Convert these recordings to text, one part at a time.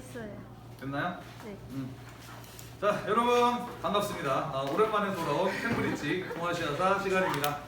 됐어요. 됐나요? 네. 자, 여러분 반갑습니다. 오랜만에 돌아온 캠브리지 동아시아사 시간입니다.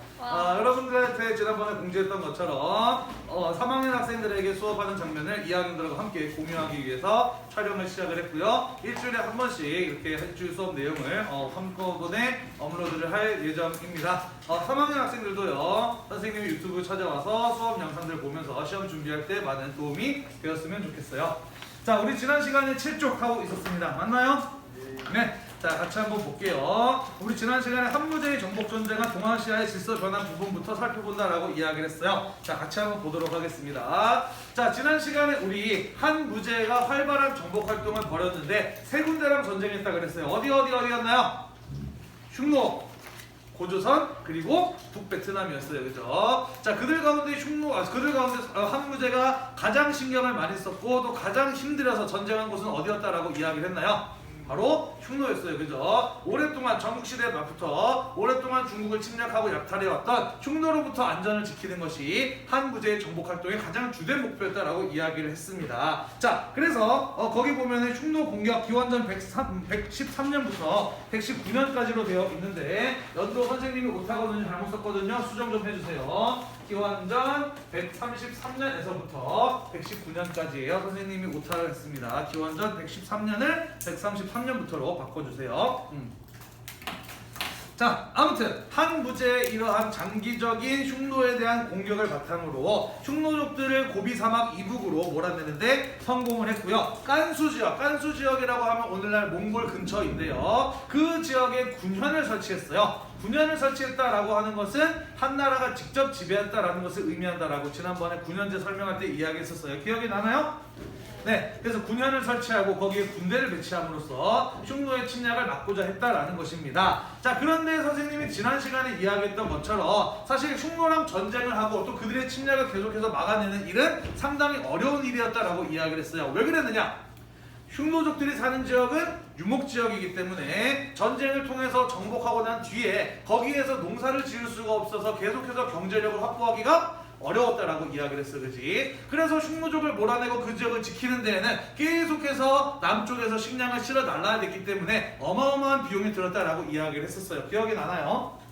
여러분들한테 지난번에 공지했던 것처럼 3학년 학생들에게 수업하는 장면을 2학년들과 함께 공유하기 위해서 촬영을 시작을 했고요. 일주일에 한 번씩 이렇게 일주일 수업 내용을 한꺼번에 업로드를 할 예정입니다. 3학년 학생들도요, 선생님이 유튜브 찾아와서 수업 영상들 보면서 시험 준비할 때 많은 도움이 되었으면 좋겠어요. 자, 우리 지난 시간에 7쪽 하고 있었습니다. 맞나요? 네. 자, 같이 한번 볼게요. 우리 지난 시간에 한 무제의 정복 전쟁과 동아시아의 질서 변환 부분부터 살펴본다라고 이야기를 했어요. 자, 같이 한번 보도록 하겠습니다. 자, 지난 시간에 우리 한 무제가 활발한 정복 활동을 벌였는데 세 군데랑 전쟁했다 그랬어요. 어디였나요? 흉노, 고조선, 그리고 북베트남이었어요. 그죠? 자, 그들 가운데 한 무제가 가장 신경을 많이 썼고 또 가장 힘들어서 전쟁한 곳은 어디였다라고 이야기를 했나요? 바로 흉노였어요. 그죠? 오랫동안 전국시대 말부터 오랫동안 중국을 침략하고 약탈해왔던 흉노로부터 안전을 지키는 것이 한 무제의 정복활동의 가장 주된 목표였다라고 이야기를 했습니다. 자, 그래서 거기 보면은 흉노 공격 기원전 113년부터 119년까지로 되어 있는데 연도 선생님이 오타거든요. 잘못 썼거든요. 수정 좀 해주세요. 기원전 133년에서부터 119년까지예요. 선생님이 오타를 했습니다. 기원전 113년을 133년부터로 바꿔주세요. 자, 아무튼 한 무제의 이러한 장기적인 흉노에 대한 공격을 바탕으로 흉노족들을 고비 사막 이북으로 몰아내는데 성공을 했고요. 깐수 지역이라고 하면 오늘날 몽골 근처인데요. 그 지역에 군현을 설치했어요. 군현을 설치했다라고 하는 것은 한 나라가 직접 지배했다라는 것을 의미한다라고 지난번에 군현제 설명할 때 이야기했었어요. 기억이 나나요? 네, 그래서 군현을 설치하고 거기에 군대를 배치함으로써 흉노의 침략을 막고자 했다라는 것입니다. 자, 그런데 선생님이 지난 시간에 이야기했던 것처럼 사실 흉노랑 전쟁을 하고 또 그들의 침략을 계속해서 막아내는 일은 상당히 어려운 일이었다라고 이야기를 했어요. 왜 그랬느냐? 흉노족들이 사는 지역은 유목지역이기 때문에 전쟁을 통해서 정복하고 난 뒤에 거기에서 농사를 지을 수가 없어서 계속해서 경제력을 확보하기가 어려웠다라고 이야기를 했어. 그지? 그래서 흉노족을 몰아내고 그 지역을 지키는 데에는 계속해서 남쪽에서 식량을 실어 날라야 됐기 때문에 어마어마한 비용이 들었다라고 이야기를 했었어요. 기억이 나나요?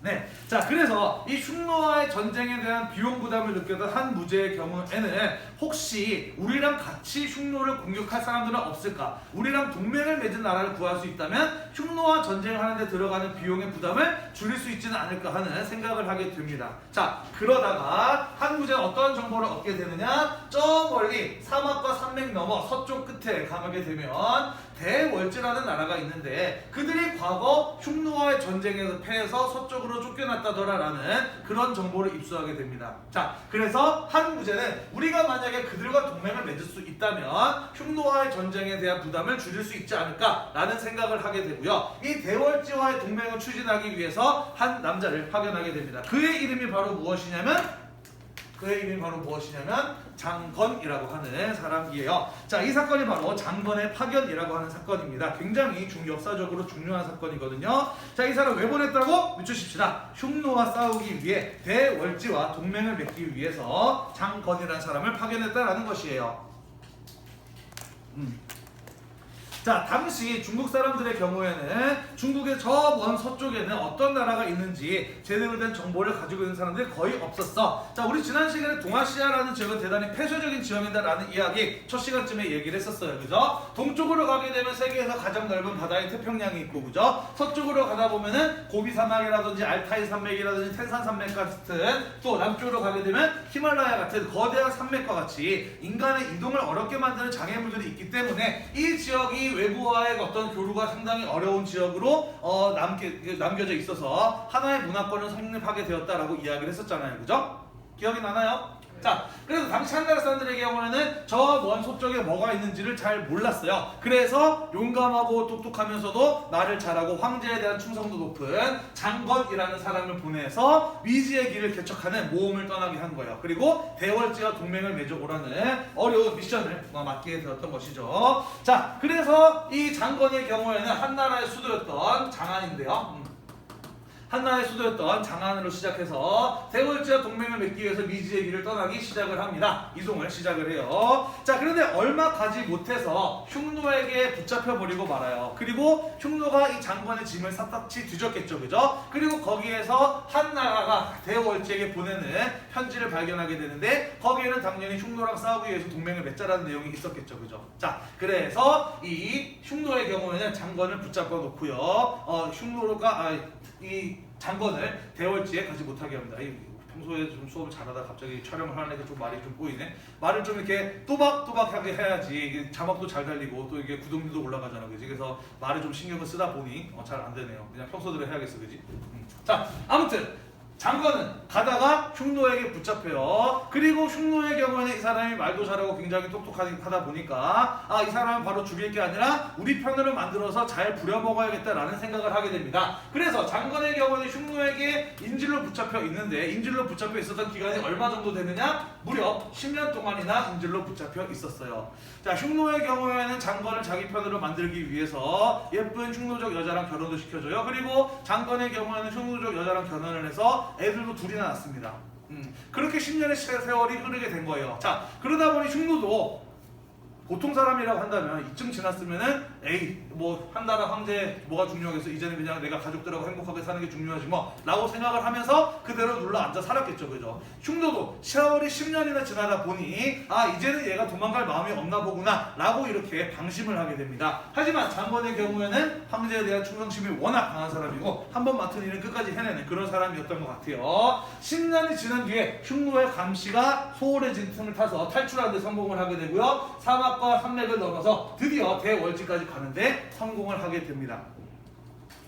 네. 자, 그래서 이 흉노와의 전쟁에 대한 비용 부담을 느꼈던 한 무제의 경우에는 혹시 우리랑 같이 흉노를 공격할 사람들은 없을까? 우리랑 동맹을 맺은 나라를 구할 수 있다면 흉노와 전쟁을 하는데 들어가는 비용의 부담을 줄일 수 있지는 않을까 하는 생각을 하게 됩니다. 자, 그러다가 한 무제는 어떤 정보를 얻게 되느냐? 저 멀리 사막과 산맥 넘어 서쪽 끝에 가게 되면 대월지라는 나라가 있는데 그들이 과거 흉노와의 전쟁에서 패해서 서쪽으로 쫓겨났다더라라는 그런 정보를 입수하게 됩니다. 자, 그래서 한 무제는 우리가 만약에 그들과 동맹을 맺을 수 있다면 흉노와의 전쟁에 대한 부담을 줄일 수 있지 않을까라는 생각을 하게 되고요. 이 대월지와의 동맹을 추진하기 위해서 한 남자를 파견하게 됩니다. 그의 이름이 바로 무엇이냐면 장건이라고 하는 사람이에요. 자, 이 사건이 바로 장건의 파견이라고 하는 사건입니다. 굉장히 역사적으로 중요한 사건이거든요. 자, 이 사람 왜 보냈다고? 맞추십시다. 흉노와 싸우기 위해 대월지와 동맹을 맺기 위해서 장건이라는 사람을 파견했다라는 것이에요. 자, 당시 중국 사람들의 경우에는 중국의 저 먼 서쪽에는 어떤 나라가 있는지 제대로 된 정보를 가지고 있는 사람들이 거의 없었어. 자, 우리 지난 시간에 동아시아라는 지역은 대단히 폐쇄적인 지역이다라는 이야기 첫 시간쯤에 얘기를 했었어요. 그죠? 동쪽으로 가게 되면 세계에서 가장 넓은 바다인 태평양이 있고, 그죠? 서쪽으로 가다 보면은 고비 사막이라든지 알타이 산맥이라든지 텐산 산맥 같은, 또 남쪽으로 가게 되면 히말라야 같은 거대한 산맥과 같이 인간의 이동을 어렵게 만드는 장애물들이 있기 때문에 이 지역이 외부와의 어떤 교류가 상당히 어려운 지역으로 남겨져 있어서 하나의 문화권을 성립하게 되었다라고 이야기를 했었잖아요. 그죠? 기억이 나나요? 자, 그래서 당시 한나라 사람들의 경우에는 저 먼 서쪽에 뭐가 있는지를 잘 몰랐어요. 그래서 용감하고 똑똑하면서도 말을 잘하고 황제에 대한 충성도 높은 장건이라는 사람을 보내서 위지의 길을 개척하는 모험을 떠나게 한 거예요. 그리고 대월지와 동맹을 맺어오라는 어려운 미션을 맡게 되었던 것이죠. 자, 그래서 이 장건의 경우에는 한나라의 수도였던 장안인데요. 한나라의 수도였던 장안으로 시작해서 대월지와 동맹을 맺기 위해서 미지의 길을 떠나기 시작을 합니다. 이동을 시작을 해요. 자, 그런데 얼마 가지 못해서 흉노에게 붙잡혀 버리고 말아요. 그리고 흉노가 이 장관의 짐을 샅샅이 뒤졌겠죠, 그죠? 그리고 거기에서 한나라가 대월지에게 보내는 편지를 발견하게 되는데 거기에는 당연히 흉노랑 싸우기 위해서 동맹을 맺자라는 내용이 있었겠죠, 그죠? 자, 그래서 이 흉노의 경우에는 장관을 붙잡아 놓고요. 흉노가 이 장관을 대월지에 가지 못하게 합니다. 평소에 좀 수업을 잘하다 갑자기 촬영을 하니까 좀 말이 좀 꼬이네. 말을 좀 이렇게 또박또박하게 해야지 이게 자막도 잘 달리고 또 이게 구독률도 올라가잖아, 그지? 그래서 말을 좀 신경을 쓰다 보니 잘 안 되네요. 그냥 평소대로 해야겠어, 그지? 자, 아무튼 장관은 가다가 흉노에게 붙잡혀요. 그리고 흉노의 경우에는 이 사람이 말도 잘하고 굉장히 똑똑하다 보니까 이 사람은 바로 죽일 게 아니라 우리 편으로 만들어서 잘 부려먹어야겠다라는 생각을 하게 됩니다. 그래서 장관의 경우에는 흉노에게 인질로 붙잡혀 있는데 인질로 붙잡혀 있었던 기간이 얼마 정도 되느냐? 무려 10년 동안이나 인질로 붙잡혀 있었어요. 자, 흉노의 경우에는 장관을 자기 편으로 만들기 위해서 예쁜 흉노적 여자랑 결혼도 시켜줘요. 그리고 장관의 경우에는 흉노적 여자랑 결혼을 해서 애들도 둘이나 낳습니다. 그렇게 10년의 세월이 흐르게 된 거예요. 자, 그러다 보니 흉노도 보통 사람이라고 한다면 이쯤 지났으면은 에이 뭐 한나라 황제 뭐가 중요하겠어, 이제는 그냥 내가 가족들하고 행복하게 사는 게 중요하지 뭐 라고 생각을 하면서 그대로 눌러앉아 살았겠죠, 그죠? 흉노도 세월이 10년이나 지나다 보니 이제는 얘가 도망갈 마음이 없나 보구나 라고 이렇게 방심을 하게 됩니다. 하지만 장관의 경우에는 황제에 대한 충성심이 워낙 강한 사람이고 한 번 맡은 일은 끝까지 해내는 그런 사람이었던 것 같아요. 10년이 지난 뒤에 흉노의 감시가 소홀해진 틈을 타서 탈출하는 데 성공을 하게 되고요. 사막과 산맥을 넘어서 드디어 대월지까지 가는데 성공을 하게 됩니다.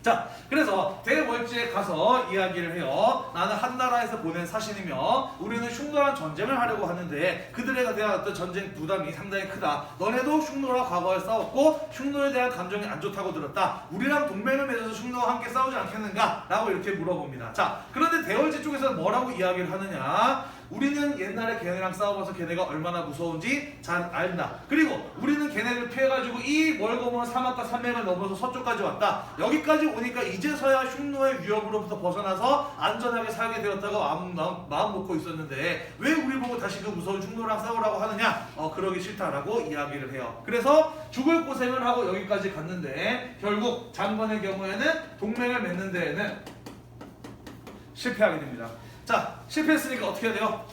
자, 그래서 대월지에 가서 이야기를 해요. 나는 한나라에서 보낸 사신이며 우리는 흉노랑 전쟁을 하려고 하는데 그들에 대한 어떤 전쟁 부담이 상당히 크다. 너네도 흉노랑 과거에 싸웠고 흉노에 대한 감정이 안 좋다고 들었다. 우리랑 동맹을 맺어서 흉노와 함께 싸우지 않겠는가? 라고 이렇게 물어봅니다. 자, 그런데 대월지 쪽에서는 뭐라고 이야기를 하느냐? 우리는 옛날에 걔네랑 싸워봐서 걔네가 얼마나 무서운지 잘 알다. 그리고 우리는 걔네를 피해가지고 이 멀고 먼 사막과 산맥을 넘어서 서쪽까지 왔다. 여기까지 오니까 이제서야 흉노의 위협으로부터 벗어나서 안전하게 살게 되었다고 마음 놓고 있었는데 왜 우리 보고 다시 그 무서운 흉노랑 싸우라고 하느냐? 그러기 싫다라고 이야기를 해요. 그래서 죽을 고생을 하고 여기까지 갔는데 결국 장관의 경우에는 동맹을 맺는 데에는 실패하게 됩니다. 자, 실패했으니까 어떻게 해야 돼요?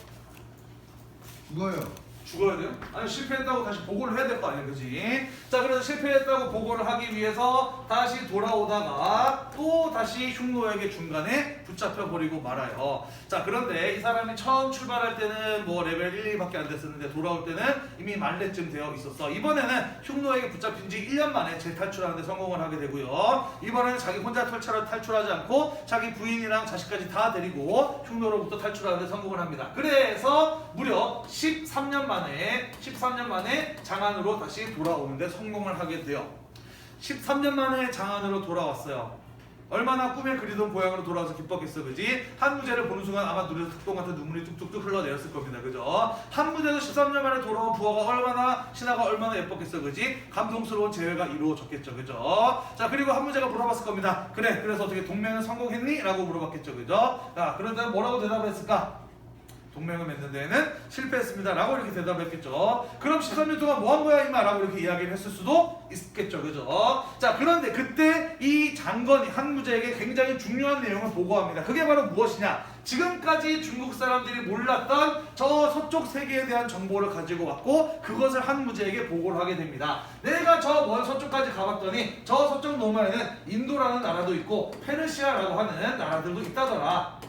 죽어야 돼요? 아니, 실패했다고 다시 보고를 해야 될 거 아니에요, 그지? 자, 그래서 실패했다고 보고를 하기 위해서 다시 돌아오다가 또 다시 흉노에게 중간에 붙잡혀 버리고 말아요. 자, 그런데 이 사람이 처음 출발할 때는 뭐 레벨 1, 2밖에 안 됐었는데 돌아올 때는 이미 말레쯤 되어 있었어. 이번에는 흉노에게 붙잡힌 지 1년 만에 재탈출하는데 성공을 하게 되고요. 이번에는 자기 혼자 탈출하지 않고 자기 부인이랑 자식까지 다 데리고 흉노로부터 탈출하는데 성공을 합니다. 그래서 무려 13년 만에 장안으로 다시 돌아오는데 성공을 하게 돼요. 13년 만에 장안으로 돌아왔어요. 얼마나 꿈에 그리던 고향으로 돌아와서 기뻤겠어, 그지? 한무제를 보는 순간 아마 눈에서 탁동 같은 눈물이 뚝뚝뚝 흘러내렸을 겁니다, 그죠? 한무제도 13년 만에 돌아온 부하가 신하가 얼마나 예뻤겠어, 그지? 감동스러운 재회가 이루어졌겠죠, 그죠? 자, 그리고 한무제가 물어봤을 겁니다. 그래, 그래서 어떻게 동맹은 성공했니? 라고 물어봤겠죠, 그죠? 자, 그런데 뭐라고 대답했을까? 동맹을 맺는 데에는 실패했습니다 라고 이렇게 대답했겠죠. 그럼 13년 동안 뭐 한 거야 임마? 라고 이렇게 이야기를 했을 수도 있겠죠, 그죠? 자, 그런데 그때 이 장건이 한무제에게 굉장히 중요한 내용을 보고합니다. 그게 바로 무엇이냐? 지금까지 중국 사람들이 몰랐던 저 서쪽 세계에 대한 정보를 가지고 왔고 그것을 한무제에게 보고를 하게 됩니다. 내가 저 먼 서쪽까지 가봤더니 저 서쪽 너머에는 인도라는 나라도 있고 페르시아라고 하는 나라들도 있다더라.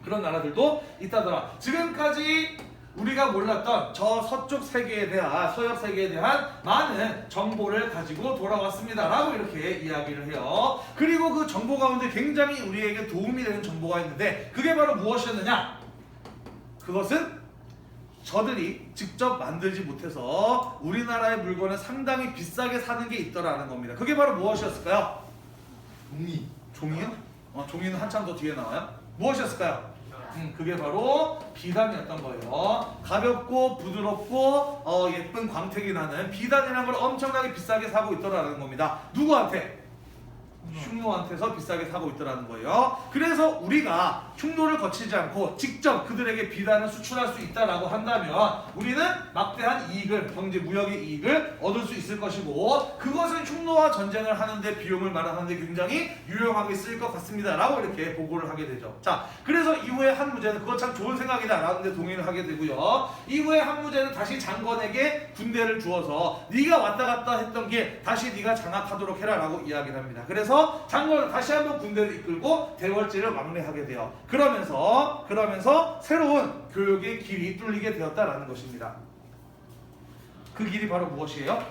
그런 나라들도 있다더라. 지금까지 우리가 몰랐던 저 서쪽 세계에 대한, 서역 세계에 대한 많은 정보를 가지고 돌아왔습니다 라고 이렇게 이야기를 해요. 그리고 그 정보 가운데 굉장히 우리에게 도움이 되는 정보가 있는데 그게 바로 무엇이었느냐? 그것은 저들이 직접 만들지 못해서 우리나라의 물건을 상당히 비싸게 사는 게 있더라는 겁니다. 그게 바로 무엇이었을까요? 종이요? 종이는 한참 더 뒤에 나와요. 무엇이었을까요? 그게 바로 비단이었던 거예요. 가볍고 부드럽고 예쁜 광택이 나는 비단이라는 걸 엄청나게 비싸게 사고 있더라는 겁니다. 누구한테? 흉노한테서 비싸게 사고 있더라는 거예요. 그래서 우리가 흉노를 거치지 않고 직접 그들에게 비단을 수출할 수 있다라고 한다면 우리는 막대한 이익을, 경제 무역의 이익을 얻을 수 있을 것이고, 그것은 흉노와 전쟁을 하는데 비용을 마련하는데 굉장히 유용하게 쓰일 것 같습니다라고 이렇게 보고를 하게 되죠. 자, 그래서 이후에 한무제는 그거 참 좋은 생각이다라는 데 동의를 하게 되고요. 이후에 한무제는 다시 장건에게 군대를 주어서 네가 왔다 갔다 했던 길 다시 네가 장악하도록 해라라고 이야기를 합니다. 그래서 장건은 다시 한번 군대를 이끌고 대궐지를 왕래하게 돼요. 그러면서 새로운 교육의 길이 뚫리게 되었다라는 것입니다. 그 길이 바로 무엇이에요?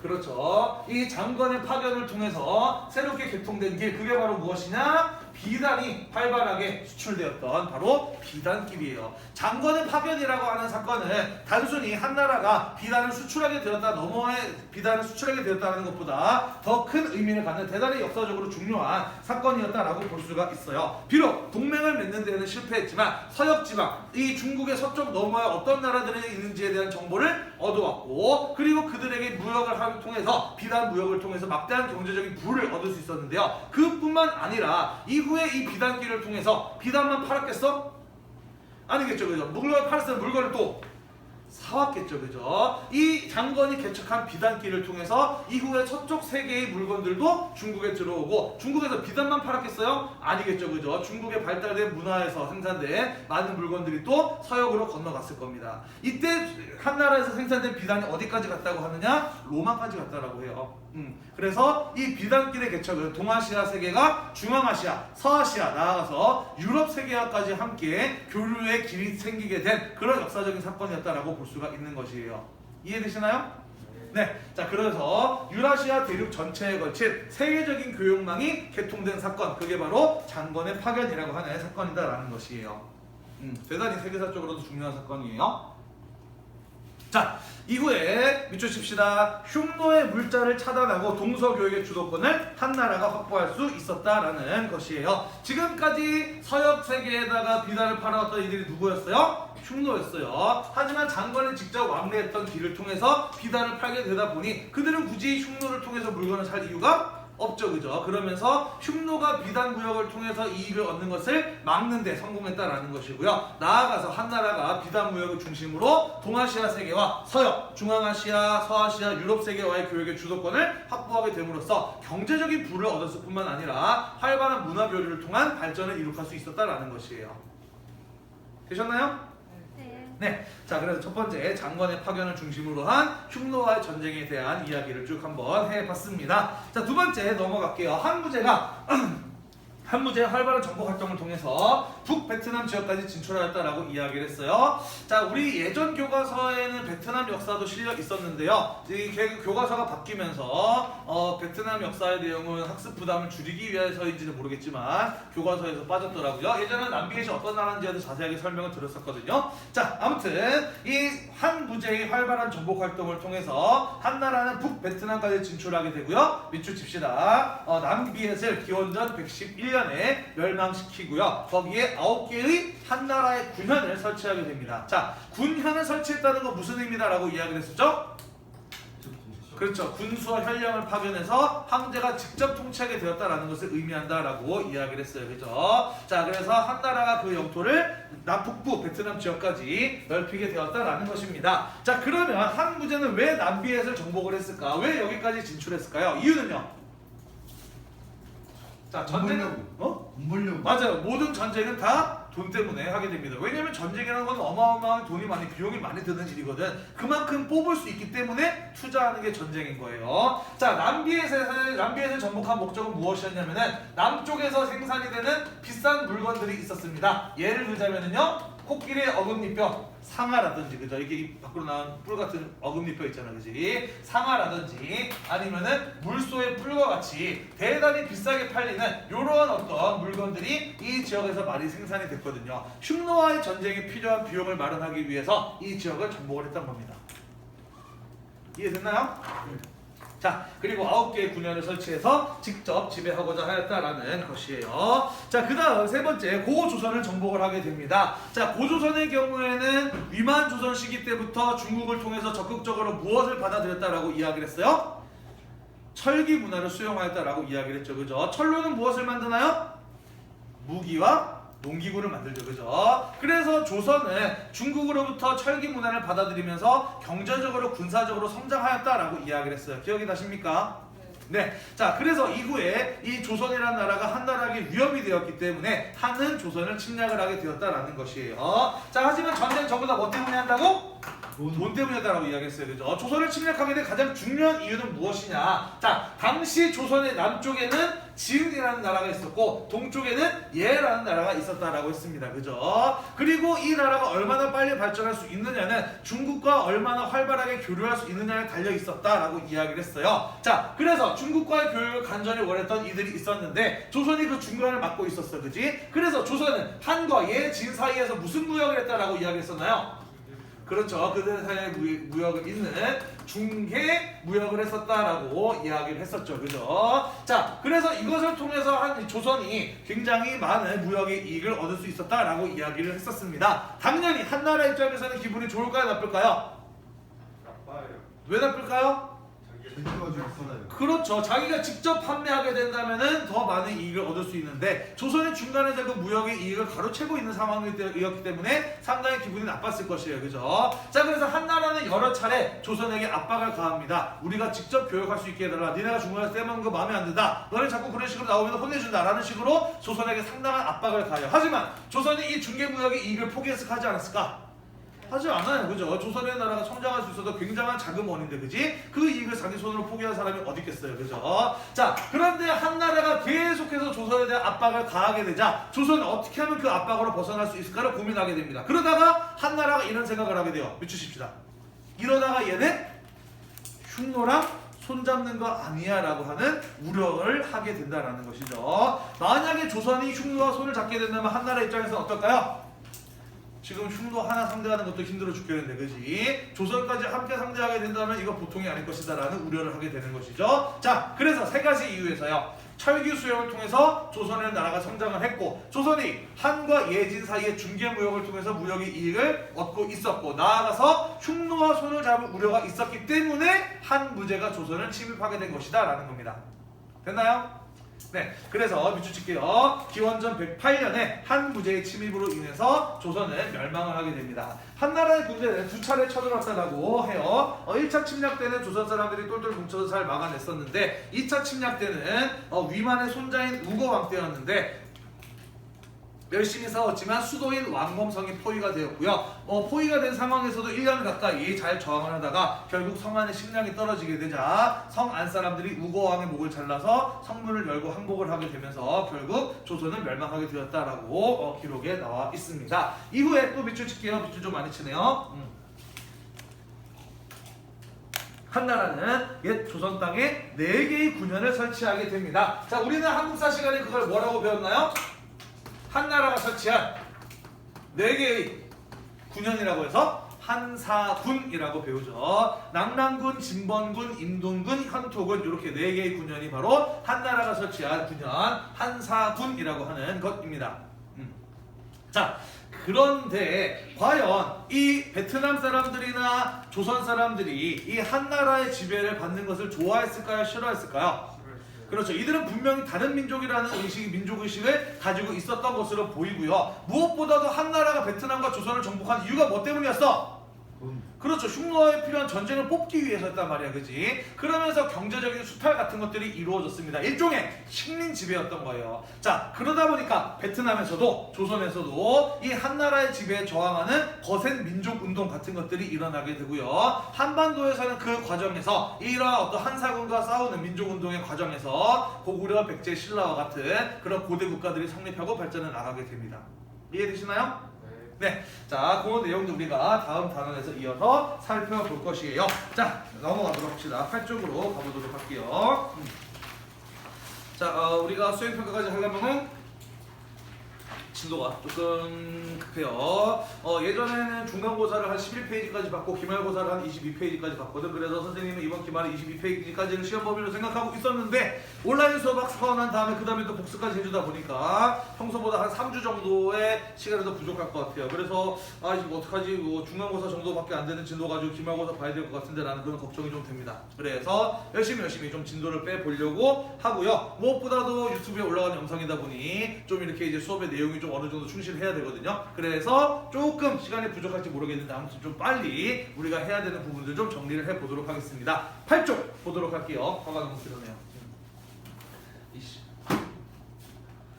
그렇죠. 이 장건의 파견을 통해서 새롭게 개통된 길, 그게 바로 무엇이냐? 비단이 활발하게 수출되었던 바로 비단길이에요. 장건의 파견이라고 하는 사건은 단순히 한나라가 비단을 수출하게 되었다, 비단을 수출하게 되었다는 것보다 더 큰 의미를 갖는 대단히 역사적으로 중요한 사건이었다라고 볼 수가 있어요. 비록 동맹을 맺는 데는 실패했지만 서역지방, 이 중국의 서쪽 너머에 어떤 나라들이 있는지에 대한 정보를 얻어왔고, 그리고 그들에게 무역을 통해서, 비단 무역을 통해서 막대한 경제적인 부를 얻을 수 있었는데요. 그뿐만 아니라 이후에 이 비단길을 통해서 비단만 팔았겠어? 아니겠죠, 그죠? 물건을 팔았으면 물건을 또 사왔겠죠, 그죠? 이 장건이 개척한 비단길을 통해서 이후에 서쪽 세계의 물건들도 중국에 들어오고, 중국에서 비단만 팔았겠어요? 아니겠죠, 그죠? 중국의 발달된 문화에서 생산된 많은 물건들이 또 서역으로 건너갔을 겁니다. 이때 한나라에서 생산된 비단이 어디까지 갔다고 하느냐? 로마까지 갔다라고 해요. 그래서 이 비단길의 개척은 동아시아 세계가 중앙아시아, 서아시아, 나아가서 유럽 세계화까지 함께 교류의 길이 생기게 된 그런 역사적인 사건이었다라고 볼 수가 있는 것이에요. 이해되시나요? 네. 자, 그래서 유라시아 대륙 전체에 걸친 세계적인 교역망이 개통된 사건, 그게 바로 장건의 파견이라고 하는 사건이다라는 것이에요. 대단히 세계사적으로도 중요한 사건이에요. 자, 이후에 밑줄 칩시다. 흉노의 물자를 차단하고 동서교역의 주도권을 한나라가 확보할 수 있었다라는 것이에요. 지금까지 서역 세계에다가 비단을 팔아왔던 이들이 누구였어요? 흉노였어요. 하지만 장건이 직접 왕래했던 길을 통해서 비단을 팔게 되다 보니 그들은 굳이 흉노를 통해서 물건을 살 이유가 없죠, 그죠? 그러면서 흉노가 비단 무역을 통해서 이익을 얻는 것을 막는 데 성공했다라는 것이고요. 나아가서 한나라가 비단 무역을 중심으로 동아시아 세계와 서역, 중앙아시아, 서아시아, 유럽 세계와의 교역의 주도권을 확보하게 됨으로써 경제적인 부를 얻었을 뿐만 아니라 활발한 문화 교류를 통한 발전을 이룩할 수 있었다라는 것이에요. 되셨나요? 네. 자, 그래서 첫 번째 장건의 파견을 중심으로 한 흉노와의 전쟁에 대한 이야기를 쭉 한번 해봤습니다. 자, 두 번째 넘어갈게요. 한무제의 활발한 정복 활동을 통해서 북베트남 지역까지 진출하였다라고 이야기를 했어요. 자, 우리 예전 교과서에는 베트남 역사도 실려 있었는데요. 이 교과서가 바뀌면서 베트남 역사의 내용은 학습 부담을 줄이기 위해서인지는 모르겠지만 교과서에서 빠졌더라고요. 예전에 남비에시 어떤 나라인지에도 자세하게 설명을 드렸었거든요. 자, 아무튼 이 한무제의 활발한 정복 활동을 통해서 한나라는 북베트남까지 진출하게 되고요. 밑줄 칩시다. 남비에스를 기원전 111년에 멸망시키고요. 거기에 9개의 한나라의 군현을 설치하게 됩니다. 자, 군현을 설치했다는 건 무슨 의미다라고 이야기를 했었죠? 그렇죠. 군수와 현령을 파견해서 황제가 직접 통치하게 되었다라는 것을 의미한다라고 이야기를 했어요. 그죠? 자, 그래서 한나라가 그 영토를 남북부 베트남 지역까지 넓히게 되었다라는 것입니다. 자, 그러면 한무제는 왜 남비에서 정복을 했을까? 왜 여기까지 진출했을까요? 이유는요? 자, 전쟁은 돈 벌려고. 맞아요. 모든 전쟁은 다 돈 때문에 하게 됩니다. 왜냐면 전쟁이라는 건 어마어마한 돈이 많이, 비용이 많이 드는 일이거든. 그만큼 뽑을 수 있기 때문에 투자하는 게 전쟁인 거예요. 자, 남비에서 정복한 목적은 무엇이었냐면은 남쪽에서 생산이 되는 비싼 물건들이 있었습니다. 예를 들자면은요, 코끼리의 어금니뼈, 상아라든지, 그죠? 이게 밖으로 나온 뿔 같은 어금니뼈 있잖아, 그지? 상아라든지 아니면은 물소의 뿔과 같이 대단히 비싸게 팔리는 이러한 어떤 물건들이 이 지역에서 많이 생산이 됐거든요. 흉노와의 전쟁에 필요한 비용을 마련하기 위해서 이 지역을 정복을 했던 겁니다. 이해됐나요? 자, 그리고 9개의 군현을 설치해서 직접 지배하고자 하였다라는 것이에요. 자, 그 다음 세 번째, 고조선을 정복을 하게 됩니다. 자, 고조선의 경우에는 위만조선 시기 때부터 중국을 통해서 적극적으로 무엇을 받아들였다라고 이야기를 했어요? 철기 문화를 수용하였다라고 이야기를 했죠. 그죠? 철로는 무엇을 만드나요? 무기와 농기구를 만들죠. 그죠? 그래서 조선은 중국으로부터 철기 문화를 받아들이면서 경제적으로 군사적으로 성장하였다라고 이야기를 했어요. 기억이 나십니까? 네. 자, 그래서 이후에 이 조선이라는 나라가 한나라에게 위협이 되었기 때문에 한은 조선을 침략을 하게 되었다라는 것이에요. 자, 하지만 전쟁 전부 다 뭐 때문에 한다고? 돈 때문이었다라고 이야기했어요. 그죠? 조선을 침략하게 된 가장 중요한 이유는 무엇이냐? 자, 당시 조선의 남쪽에는 지은이라는 나라가 있었고 동쪽에는 예라는 나라가 있었다라고 했습니다. 그죠? 그리고 이 나라가 얼마나 빨리 발전할 수 있느냐는 중국과 얼마나 활발하게 교류할 수 있느냐에 달려 있었다라고 이야기를 했어요. 자, 그래서 중국과의 교류를 간절히 원했던 이들이 있었는데 조선이 그 중간을 맡고 있었어. 그지? 그래서 조선은 한과 예, 진 사이에서 무슨 무역을 했다라고 이야기했었나요? 그렇죠. 그들 사이에 무역을 잇는 중개 무역을 했었다라고 이야기를 했었죠. 그죠? 자, 그래서 이것을 통해서 한 조선이 굉장히 많은 무역의 이익을 얻을 수 있었다라고 이야기를 했었습니다. 당연히 한나라 입장에서는 기분이 좋을까요? 나쁠까요? 나빠요. 왜 나쁠까요? 자기가 그렇죠. 자기가 직접 판매하게 된다면은 더 많은 이익을 얻을 수 있는데 조선이 중간에서 그 무역의 이익을 가로채고 있는 상황이었기 때문에 상당히 기분이 나빴을 것이에요. 그죠? 자, 그래서 한나라는 여러 차례 조선에게 압박을 가합니다. 우리가 직접 교역할 수 있게 해달라. 니네가 중간에서 떼먹는 거 마음에 안 든다. 너네 자꾸 그런 식으로 나오면 혼내준다. 라는 식으로 조선에게 상당한 압박을 가해요. 하지만 조선이 이 중개무역의 이익을 포기해서 하지 않았을까? 하지 않아요. 그죠? 조선의 나라가 성장할 수 있어도 굉장한 자금원인데, 그지? 그 이익을 자기 손으로 포기한 사람이 어디 있겠어요. 그죠? 자, 그런데 한나라가 계속해서 조선에 대한 압박을 가하게 되자 조선은 어떻게 하면 그 압박으로 벗어날 수 있을까를 고민하게 됩니다. 그러다가 한나라가 이런 생각을 하게 돼요. 미치십시다. 이러다가 얘네 흉노랑 손잡는 거 아니야 라고 하는 우려를 하게 된다는 것이죠. 만약에 조선이 흉노와 손을 잡게 된다면 한나라 입장에서는 어떨까요? 지금 흉노 하나 상대하는 것도 힘들어 죽겠는데, 그지? 조선까지 함께 상대하게 된다면 이거 보통이 아닐 것이다 라는 우려를 하게 되는 것이죠. 자, 그래서 세 가지 이유에서요. 철기 수용을 통해서 조선의 나라가 성장을 했고, 조선이 한과 예진 사이의 중개무역을 통해서 무역의 이익을 얻고 있었고, 나아가서 흉노와 손을 잡을 우려가 있었기 때문에 한 무제가 조선을 침입하게 된 것이다 라는 겁니다. 됐나요? 네, 그래서 밑줄 칠게요. 기원전 108년에 한 무제의 침입으로 인해서 조선은 멸망을 하게 됩니다. 한나라의 군대는 두 차례 쳐들어왔다고 해요. 1차 침략 때는 조선 사람들이 똘똘 뭉쳐서 잘 막아냈었는데 2차 침략 때는 위만의 손자인 우거왕 때였는데 열심히 싸웠지만 수도인 왕검성이 포위가 되었고요. 포위가 된 상황에서도 1년 가까이 잘 저항을 하다가 결국 성 안에 식량이 떨어지게 되자 성 안 사람들이 우거왕의 목을 잘라서 성문을 열고 항복을 하게 되면서 결국 조선은 멸망하게 되었다라고 기록에 나와 있습니다. 이후에 또 밑줄 칠게요. 밑줄 좀 많이 치네요. 한나라는 옛 조선 땅에 4개의 군현을 설치하게 됩니다. 자, 우리는 한국사 시간에 그걸 뭐라고 배웠나요? 한나라가 설치한 4개의 군현이라고 해서 한사군이라고 배우죠. 남랑군, 진번군, 임동군, 현토군 이렇게 4개의 군현이 바로 한나라가 설치한 군현 한사군이라고 하는 것입니다. 자, 그런데 과연 이 베트남 사람들이나 조선 사람들이 이 한나라의 지배를 받는 것을 좋아했을까요? 싫어했을까요? 그렇죠. 이들은 분명히 다른 민족이라는 민족의식을 가지고 있었던 것으로 보이고요. 무엇보다도 한나라가 베트남과 조선을 정복한 이유가 뭐 때문이었어? 그렇죠. 흉노에 필요한 전쟁을 뽑기 위해서였단 말이야. 그지? 그러면서 경제적인 수탈 같은 것들이 이루어졌습니다. 일종의 식민 지배였던 거예요. 자, 그러다 보니까 베트남에서도 조선에서도 이 한나라의 지배에 저항하는 거센 민족운동 같은 것들이 일어나게 되고요. 한반도에서는 그 과정에서 이러한 어떤 한사군과 싸우는 민족운동의 과정에서 고구려, 백제, 신라와 같은 그런 고대 국가들이 성립하고 발전해 나가게 됩니다. 이해되시나요? 네, 자, 그 내용도 우리가 다음 단원에서 이어서 살펴볼 것이에요. 자, 넘어가도록 합시다. 8쪽으로 가보도록 할게요. 자, 우리가 수행평가까지 하려면은 진도가 조금 급해요. 예전에는 중간고사를 한 11페이지까지 받고 기말고사를 한 22페이지까지 받거든. 그래서 선생님은 이번 기말에 22페이지까지는 시험 범위로 생각하고 있었는데 온라인 수업 선언한 다음에 그 다음에 또 복습까지 해주다 보니까 평소보다 한 3주 정도의 시간이 더 부족할 것 같아요. 그래서 이거 어떡하지? 뭐 중간고사 정도밖에 안 되는 진도 가지고 기말고사 봐야 될 것 같은데 라는 그런 걱정이 좀 됩니다. 그래서 열심히 좀 진도를 빼보려고 하고요. 무엇보다도 유튜브에 올라가는 영상이다 보니 좀 이렇게 이제 수업의 내용이 좀 어느 정도 충실해야 되거든요. 그래서 조금 시간이 부족할지 모르겠는데 아무튼 좀 빨리 우리가 해야 되는 부분들 좀 정리를 해보도록 하겠습니다. 8쪽 보도록 할게요. 화가 너무 길어네요.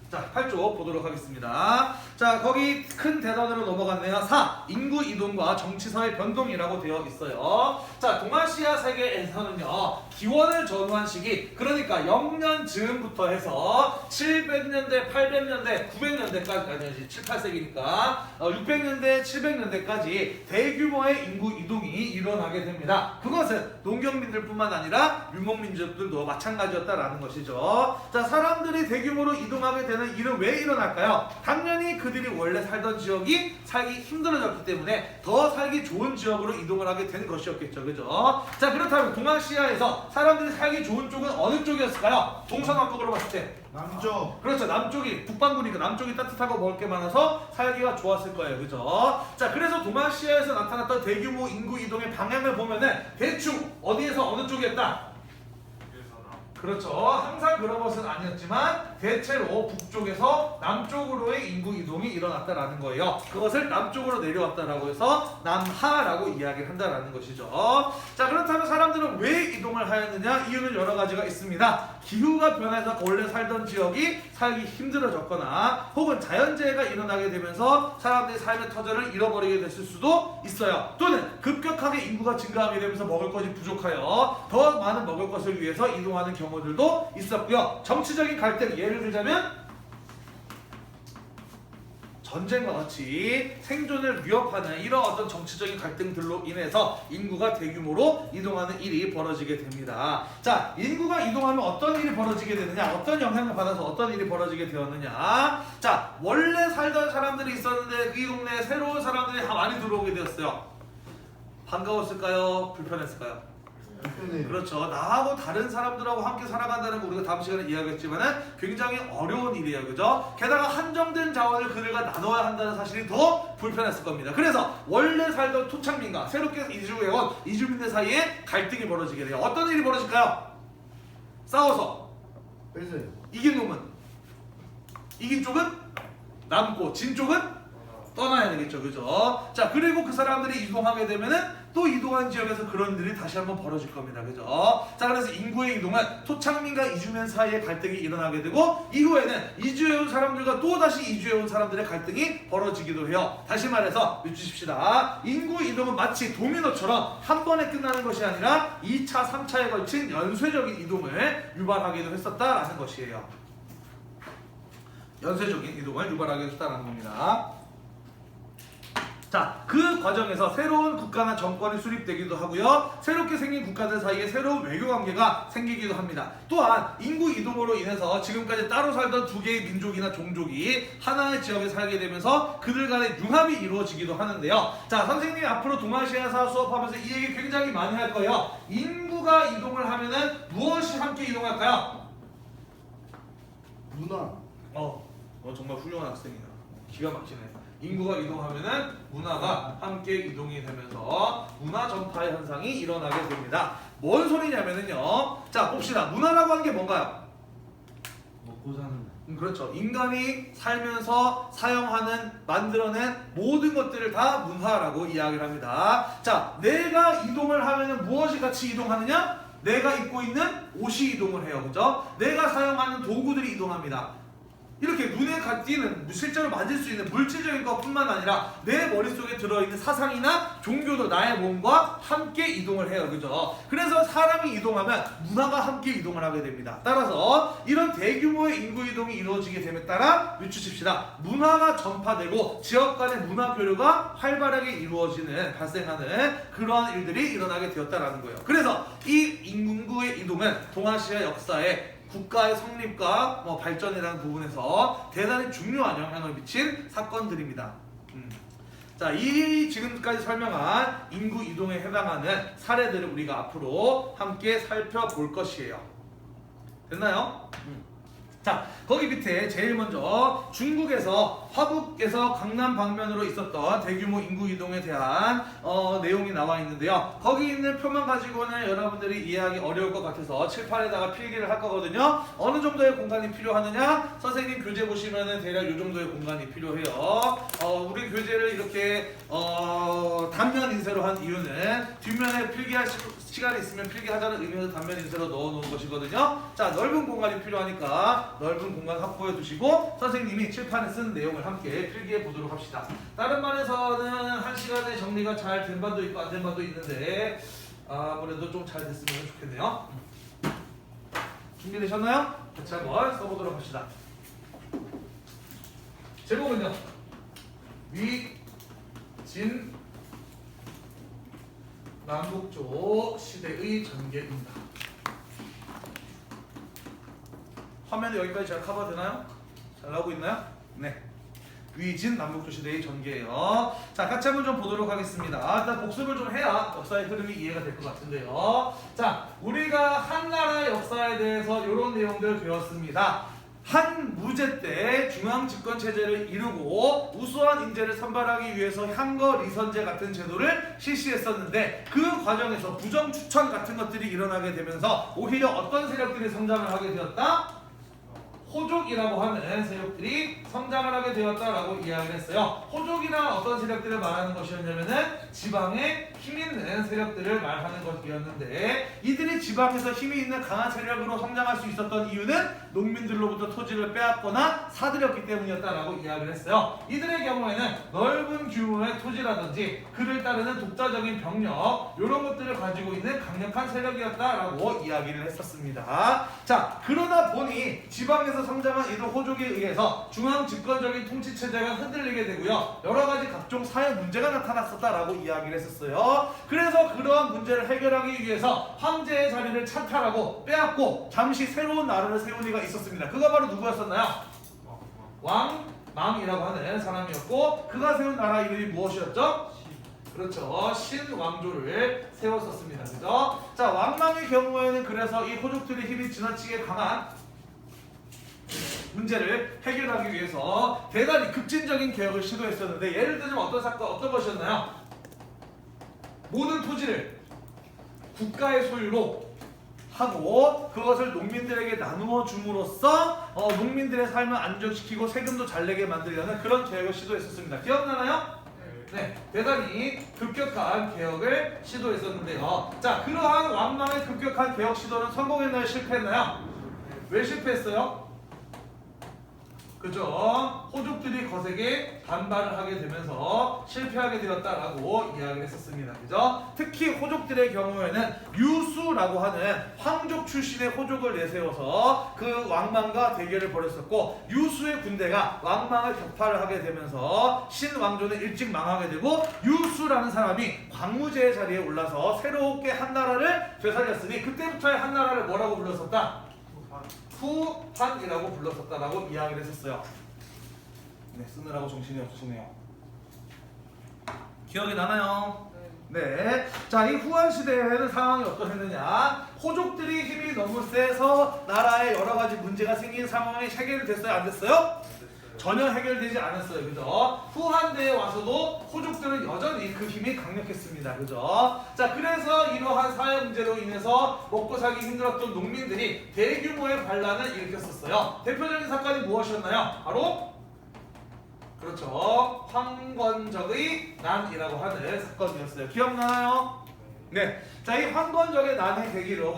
자, 8쪽 보도록 하겠습니다. 자, 거기 큰 대단으로 넘어갔네요. 4. 인구 이동과 정치사회 변동이라고 되어 있어요. 자, 동아시아 세계에서는요, 기원을 전후한 시기, 그러니까 0년 즈음부터 해서 700년대, 800년대, 900년대까지, 아니, 7, 8세기니까 600년대, 700년대까지 대규모의 인구 이동이 일어나게 됩니다. 그것은 농경민들뿐만 아니라 유목민족들도 마찬가지였다라는 것이죠. 자, 사람들이 대규모로 이동하게 되는 일은 왜 일어날까요? 당연히 그들이 원래 살던 지역이 살기 힘들어졌기 때문에 더 살기 좋은 지역으로 이동을 하게 된 것이었겠죠. 그죠? 자, 그렇다면 동아시아에서 사람들이 살기 좋은 쪽은 어느 쪽이었을까요? 동서남북으로 봤을 때 남쪽. 그렇죠. 남쪽이 북반구니까 남쪽이 따뜻하고 먹을 게 많아서 살기가 좋았을 거예요. 그죠? 자, 그래서 동아시아에서 나타났던 대규모 인구 이동의 방향을 보면은 대충 어디에서 어느 쪽이었다? 그렇죠. 항상 그런 것은 아니었지만 대체로 북쪽에서 남쪽으로의 인구 이동이 일어났다라는 거예요. 그것을 남쪽으로 내려왔다라고 해서 남하라고 이야기를 한다라는 것이죠. 자, 그렇다면 사람들은 왜 이동을 하였느냐? 이유는 여러 가지가 있습니다. 기후가 변해서 원래 살던 지역이 살기 힘들어졌거나 혹은 자연재해가 일어나게 되면서 사람들이 삶의 터전을 잃어버리게 됐을 수도 있어요. 또는 급격하게 인구가 증가하게 되면서 먹을 것이 부족하여 더 많은 먹을 것을 위해서 이동하는 경우들도 있었고요. 정치적인 갈등, 예를 들자면 전쟁과 같이 생존을 위협하는 이런 어떤 정치적인 갈등들로 인해서 인구가 대규모로 이동하는 일이 벌어지게 됩니다. 자, 인구가 이동하면 어떤 일이 벌어지게 되느냐, 어떤 영향을 받아서 어떤 일이 벌어지게 되었느냐. 자, 원래 살던 사람들이 있었는데 그 동네에 새로운 사람들이 많이 들어오게 되었어요. 반가웠을까요? 불편했을까요? 그렇죠. 나하고 다른 사람들하고 함께 살아간다는 거 우리가 다음 시간에 이야기했지만은 굉장히 어려운 일이에요. 그죠? 게다가 한정된 자원을 그들과 나눠야 한다는 사실이 더 불편했을 겁니다. 그래서 원래 살던 토착민과 새롭게 이주해온 이주민들 사이에 갈등이 벌어지게 돼요. 어떤 일이 벌어질까요? 싸워서 뺏어요. 이긴 놈은 이긴 쪽은 남고 진 쪽은 떠나야 되겠죠. 그죠? 자, 그리고 그 사람들이 이동하게 되면은 또 이동한 지역에서 그런 일이 다시 한번 벌어질 겁니다. 그죠? 자, 그래서 인구의 이동은 토착민과 이주민 사이의 갈등이 일어나게 되고 이후에는 이주해온 사람들과 또 다시 이주해온 사람들의 갈등이 벌어지기도 해요. 다시 말해서 믿으십시다. 인구 이동은 마치 도미노처럼 한 번에 끝나는 것이 아니라 2차, 3차에 걸친 연쇄적인 이동을 유발하기도 했었다라는 것이에요. 연쇄적인 이동을 유발하기도 했다라는 겁니다. 자, 그 과정에서 새로운 국가나 정권이 수립되기도 하고요. 새롭게 생긴 국가들 사이에 새로운 외교관계가 생기기도 합니다. 또한 인구 이동으로 인해서 지금까지 따로 살던 두 개의 민족이나 종족이 하나의 지역에 살게 되면서 그들 간의 융합이 이루어지기도 하는데요. 자, 선생님이 앞으로 동아시아사 수업하면서 이 얘기 굉장히 많이 할 거예요. 인구가 이동을 하면은 무엇이 함께 이동할까요? 문화. 정말 훌륭한 학생이야. 기가 막히네. 인구가 이동하면은 문화가 함께 이동이 되면서 문화 전파의 현상이 일어나게 됩니다. 뭔 소리냐면은요. 자, 봅시다. 문화라고 하는 게 뭔가요? 먹고 사는. 그렇죠. 인간이 살면서 사용하는, 만들어낸 모든 것들을 다 문화라고 이야기를 합니다. 자, 내가 이동을 하면은 무엇이 같이 이동하느냐? 내가 입고 있는 옷이 이동을 해요. 그죠? 내가 사용하는 도구들이 이동합니다. 이렇게 눈에 띄는 실제로 만질 수 있는 물질적인 것뿐만 아니라 내 머릿속에 들어있는 사상이나 종교도 나의 몸과 함께 이동을 해요. 그죠? 그래서 사람이 이동하면 문화가 함께 이동을 하게 됩니다. 따라서 이런 대규모의 인구 이동이 이루어지게 됨에 따라 늦추십시다. 문화가 전파되고 지역 간의 문화 교류가 활발하게 이루어지는, 발생하는 그러한 일들이 일어나게 되었다라는 거예요. 그래서 이 인구의 이동은 동아시아 역사에 국가의 성립과 발전이라는 부분에서 대단히 중요한 영향을 미친 사건들입니다. 자, 이 지금까지 설명한 인구 이동에 해당하는 사례들을 우리가 앞으로 함께 살펴볼 것이에요. 됐나요? 자, 거기 밑에 제일 먼저 중국에서 화북에서 강남 방면으로 있었던 대규모 인구 이동에 대한 내용이 나와 있는데요. 거기 있는 표만 가지고는 여러분들이 이해하기 어려울 것 같아서 칠판에다가 필기를 할 거거든요. 어느 정도의 공간이 필요하느냐? 선생님 교재 보시면은 대략 이 정도의 공간이 필요해요. 우리 교재를 이렇게 단면 인쇄로 한 이유는 뒷면에 필기할 시간이 있으면 필기하자는 의미에서 단면 인쇄로 넣어 놓은 것이거든요. 자, 넓은 공간이 필요하니까 넓은 공간 확보해 두시고 선생님이 칠판에 쓴 내용을 함께 필기해 보도록 합시다. 다른 반에서는 한 시간에 정리가 잘 된 반도 있고 안 된 반도 있는데 아무래도 좀 잘 됐으면 좋겠네요. 준비되셨나요? 같이 한번 써보도록 합시다. 제목은요, 위진 남북조 시대의 전개입니다. 화면에 여기까지 잘 커버되나요? 잘 나오고 있나요? 네. 위진 남북조 시대의 전개예요. 자, 같이 한번 좀 보도록 하겠습니다. 일단 복습을 좀 해야 역사의 흐름이 이해가 될 것 같은데요. 자, 우리가 한나라의 역사에 대해서 이런 내용들 배웠습니다. 한 무제 때 중앙 집권 체제를 이루고 우수한 인재를 선발하기 위해서 향거 리선제 같은 제도를 실시했었는데 그 과정에서 부정 추천 같은 것들이 일어나게 되면서 오히려 어떤 세력들이 성장을 하게 되었다? 호족이라고 하는 세력들이 성장을 하게 되었다라고 이야기를 했어요. 호족이란 어떤 세력들을 말하는 것이었냐면은 지방에 힘 있는 세력들을 말하는 것이었는데 이들이 지방에서 힘이 있는 강한 세력으로 성장할 수 있었던 이유는 농민들로부터 토지를 빼앗거나 사들였기 때문이었다라고 이야기를 했어요. 이들의 경우에는 넓은 규모의 토지라든지 그를 따르는 독자적인 병력 이런 것들을 가지고 있는 강력한 세력이었다라고 이야기를 했었습니다. 자, 그러다 보니 지방에서 성장한 이들 호족에 의해서 중앙 집권적인 통치 체제가 흔들리게 되고요. 여러 가지 각종 사회 문제가 나타났었다라고 이야기를 했었어요. 그래서 그러한 문제를 해결하기 위해서 황제의 자리를 찬탈하고 빼앗고 잠시 새로운 나라를 세운 이가 있었습니다. 그가 바로 누구였었나요? 왕망이라고 하는 사람이었고 그가 세운 나라 이름이 무엇이었죠? 그렇죠. 신왕조를 세웠었습니다. 그죠? 자, 왕망의 경우에는 그래서 이 호족들의 힘이 지나치게 강한 문제를 해결하기 위해서 대단히 급진적인 개혁을 시도했었는데 예를 들면 어떤 사건, 어떤 것이었나요? 모든 토지를 국가의 소유로 하고 그것을 농민들에게 나누어 줌으로써 농민들의 삶을 안정시키고 세금도 잘 내게 만들려는 그런 개혁을 시도했었습니다. 기억나나요? 네, 대단히 급격한 개혁을 시도했었는데요. 자, 그러한 왕망의 급격한 개혁 시도는 성공했나요? 실패했나요? 왜 실패했어요? 그죠? 호족들이 거세게 반발을 하게 되면서 실패하게 되었다라고 이야기를 했었습니다. 그죠? 특히 호족들의 경우에는 유수라고 하는 황족 출신의 호족을 내세워서 그 왕망과 대결을 벌였었고 유수의 군대가 왕망을 격파를 하게 되면서 신왕조는 일찍 망하게 되고 유수라는 사람이 광무제의 자리에 올라서 새롭게 한나라를 되살렸으니 그때부터의 한나라를 뭐라고 불렀었다? 후한이라고 불렀었다라고 이야기를 했었어요. 네, 쓰느라고 정신이 없으시네요. 기억이 나나요? 네. 자, 이 후한 시대에는 상황이 어떠했느냐? 호족들이 힘이 너무 세서 나라에 여러 가지 문제가 생긴 상황이 해결됐어요? 안 됐어요? 전혀 해결되지 않았어요. 그죠? 후한대에 와서도 호족들은 여전히 그 힘이 강력했습니다. 그죠? 자, 그래서 이러한 사회 문제로 인해서 먹고 살기 힘들었던 농민들이 대규모의 반란을 일으켰었어요. 대표적인 사건이 무엇이었나요? 바로 그렇죠. 황건적의 난이라고 하는 사건이었어요. 기억나나요? 네. 자, 이 황건적의 난을 계기로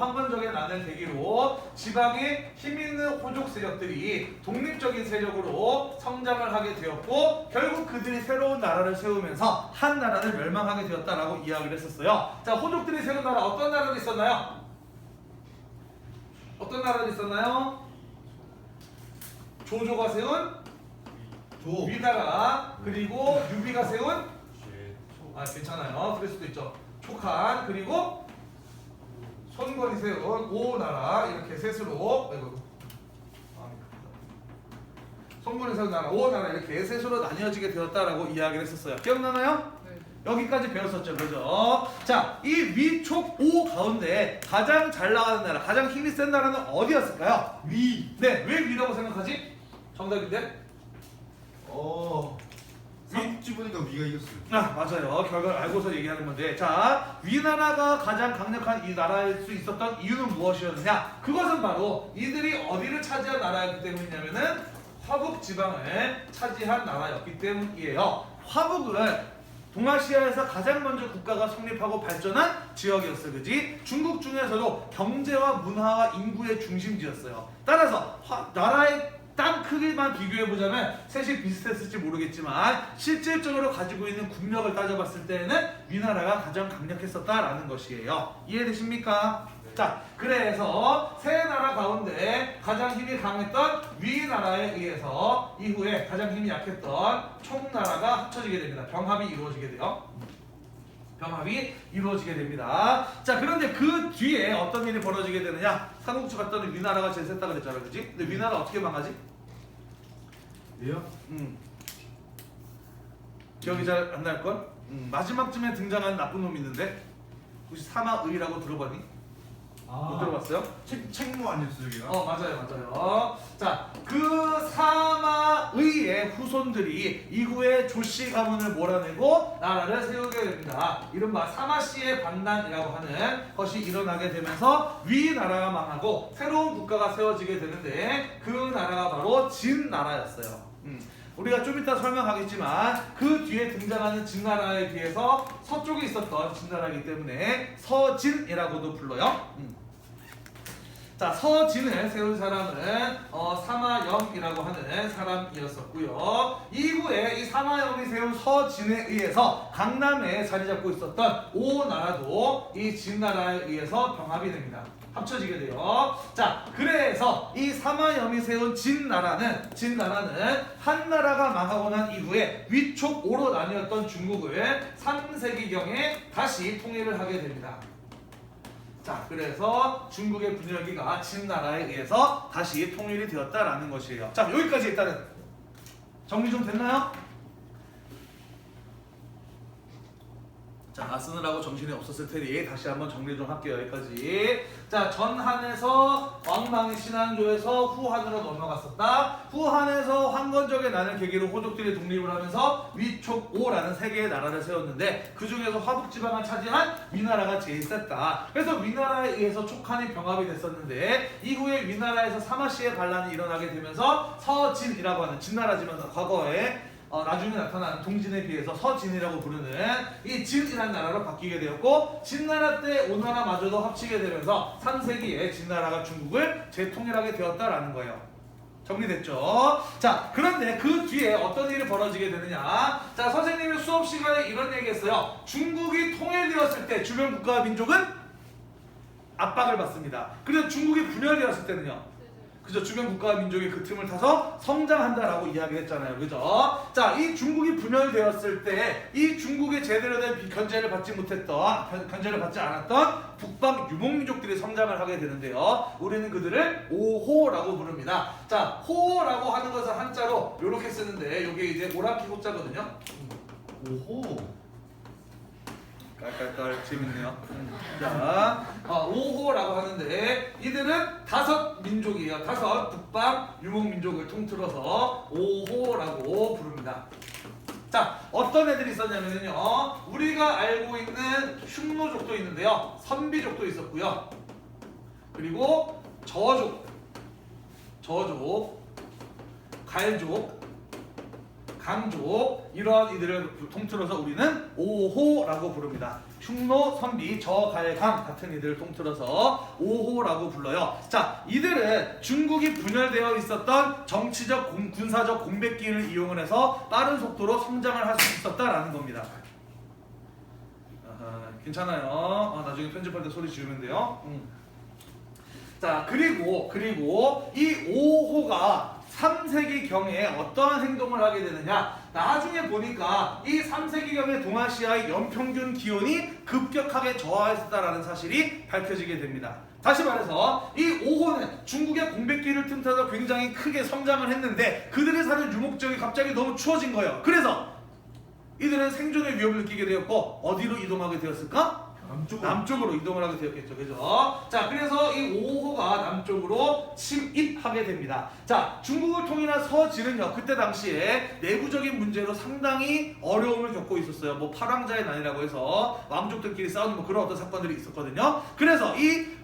지방에 힘 있는 호족 세력들이 독립적인 세력으로 성장을 하게 되었고 결국 그들이 새로운 나라를 세우면서 한 나라를 멸망하게 되었다라고 이야기를 했었어요. 자, 호족들이 세운 나라 어떤 나라가 있었나요? 어떤 나라가 있었나요? 조조가 세운 위나라, 그리고 유비가 세운 괜찮아요. 그럴 수도 있죠. 촉한, 그리고 손권이 세운 오나라 이렇게 셋으로 손권이 세운 나라 오나라 이렇게 셋으로 나뉘어지게 되었다라고 이야기를 했었어요. 기억나나요? 네. 여기까지 배웠었죠, 그죠? 자, 이 위촉 오 가운데 가장 잘 나가는 나라, 가장 힘이 센 나라는 어디였을까요? 위. 네, 왜 위라고 생각하지? 정답인데? 삼국지 보니까 위가 이겼어요. 아, 맞아요. 결과를 알고서 얘기하는 건데, 자, 위나라가 가장 강력한 이 나라일 수 있었던 이유는 무엇이었느냐? 그것은 바로 이들이 어디를 차지한 나라였기 때문이냐면은 화북 지방을 차지한 나라였기 때문이에요. 화북은 동아시아에서 가장 먼저 국가가 성립하고 발전한 지역이었어요. 그지? 중국 중에서도 경제와 문화와 인구의 중심지였어요. 따라서 나라의 땅 크기만 비교해보자면 셋이 비슷했을지 모르겠지만 실질적으로 가지고 있는 국력을 따져봤을 때는 위나라가 가장 강력했었다라는 것이에요. 이해되십니까? 자, 그래서 세 나라 가운데 가장 힘이 강했던 위나라에 의해서 이후에 가장 힘이 약했던 총나라가 합쳐지게 됩니다. 병합이 이루어지게 돼요. 병합이 이루어지게 됩니다. 자, 그런데 그 뒤에 어떤 일이 벌어지게 되느냐? 삼국지 갔더니 위나라가 제일 셌다 그랬잖아, 그지? 근데 위나라 어떻게 망하지? 왜요? 기억이 잘 안 날걸? 마지막쯤에 등장한 나쁜 놈이 있는데 혹시 사마의라고 들어봤니? 못 들어봤어요? 책무 아니었어요 여기가? 맞아요. 자, 그 사마의의 후손들이 이후에 조씨 가문을 몰아내고 나라를 세우게 됩니다. 이른바 사마씨의 반란이라고 하는 것이 일어나게 되면서 위나라가 망하고 새로운 국가가 세워지게 되는데 그 나라가 바로 진나라였어요. 우리가 좀 이따 설명하겠지만 그 뒤에 등장하는 진나라에 비해서 서쪽에 있었던 진나라이기 때문에 서진이라고도 불러요. 자, 서진을 세운 사람은 사마염이라고 하는 사람이었었고요. 이후에 이 사마염이 세운 서진에 의해서 강남에 자리 잡고 있었던 오나라도 이 진나라에 의해서 병합이 됩니다. 합쳐지게 돼요. 자, 그래서 이 사마염이 세운 진나라는 한나라가 망하고 난 이후에 위촉 오로 나뉘었던 중국을 3세기경에 다시 통일을 하게 됩니다. 자, 그래서 중국의 분열기가 진나라에 의해서 다시 통일이 되었다라는 것이에요. 자, 여기까지 일단은 정리 좀 됐나요? 자, 쓰느라고 정신이 없었을 테니 다시 한번 정리 좀 할게요. 여기까지. 자, 전한에서 왕망이 신안조에서 후한으로 넘어갔었다. 후한에서 황건적의 난을 계기로 호족들이 독립을 하면서 위촉오라는 세 개의 나라를 세웠는데 그 중에서 화북지방을 차지한 위나라가 제일 셌다. 그래서 위나라에 의해서 촉한이 병합이 됐었는데 이후에 위나라에서 사마씨의 반란이 일어나게 되면서 서진이라고 하는 진나라지만 과거에 나중에 나타난 동진에 비해서 서진이라고 부르는 이 진이라는 나라로 바뀌게 되었고 진나라 때 오나라마저도 합치게 되면서 3세기에 진나라가 중국을 재통일하게 되었다라는 거예요. 정리됐죠? 자, 그런데 그 뒤에 어떤 일이 벌어지게 되느냐? 자, 선생님이 수업 시간에 이런 얘기했어요. 중국이 통일되었을 때 주변 국가와 민족은 압박을 받습니다. 그래서 중국이 분열되었을 때는요? 그죠? 주변 국가와 민족이 그 틈을 타서 성장한다라고 이야기했잖아요. 그죠? 자, 이 중국이 분열되었을 때 이 중국에 제대로 된 견제를 받지 않았던 북방 유목민족들이 성장을 하게 되는데요. 우리는 그들을 오호라고 부릅니다. 자, 호라고 하는 것을 한자로 이렇게 쓰는데 이게 이제 오라키 호자거든요. 오호. 깔깔깔 재밌네요. 자, 오호라고 하는데 이들은 5민족이에요. 5 북방 유목민족을 통틀어서 오호라고 부릅니다. 자, 어떤 애들이 있었냐면요, 우리가 알고 있는 흉노족도 있는데요, 선비족도 있었고요, 그리고 저족, 갈족, 강족, 이러한 이들을 통틀어서 우리는 오호라고 부릅니다. 흉노, 선비, 저, 갈, 강 같은 이들을 통틀어서 오호라고 불러요. 자, 이들은 중국이 분열되어 있었던 정치적, 군사적 공백기를 이용을 해서 빠른 속도로 성장을 할 수 있었다라는 겁니다. 괜찮아요. 나중에 편집할 때 소리 지우면 돼요. 자, 그리고 이 오호가 3세기경에 어떠한 행동을 하게 되느냐, 나중에 보니까 이 3세기경의 동아시아의 연평균 기온이 급격하게 저하했다라는 사실이 밝혀지게 됩니다. 다시 말해서 이 5호는 중국의 공백기를 틈타서 굉장히 크게 성장을 했는데 그들이 사는 유목지역이 갑자기 너무 추워진 거예요. 그래서 이들은 생존의 위협을 느끼게 되었고 어디로 이동하게 되었을까? 남쪽으로 이동을 하게 되었겠죠. 그죠? 자, 그래서 이 5호가 남쪽으로 침입하게 됩니다. 자, 중국을 통일한 서진은요, 그때 당시에 내부적인 문제로 상당히 어려움을 겪고 있었어요. 뭐 팔왕자의 난이라고 해서 왕족들끼리 싸우는 뭐 그런 어떤 사건들이 있었거든요. 그래서 이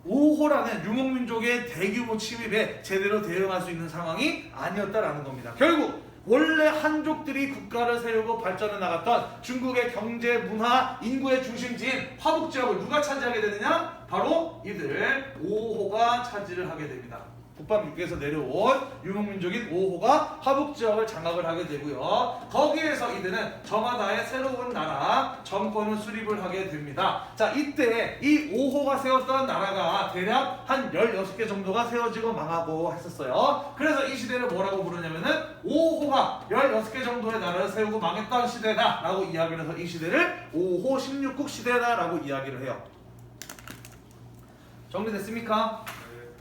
5호라는 유목민족의 대규모 침입에 제대로 대응할 수 있는 상황이 아니었다라는 겁니다. 결국 원래 한족들이 국가를 세우고 발전해 나갔던 중국의 경제, 문화, 인구의 중심지인 화북지역을 누가 차지하게 되느냐? 바로 이들 5호가 차지를 하게 됩니다. 북방 육에서 내려온 유목민족인 5호가 화북지역을 장악을 하게 되고요. 거기에서 이들은 저마다의 새로운 나라, 정권을 수립을 하게 됩니다. 자, 이때 이 5호가 세웠던 나라가 대략 한 16개 정도가 세워지고 망하고 했었어요. 그래서 이 시대를 뭐라고 부르냐면은 5호가 16개 정도의 나라를 세우고 망했던 시대다 라고 이야기를 해서 이 시대를 5호 16국 시대다 라고 이야기를 해요. 정리됐습니까?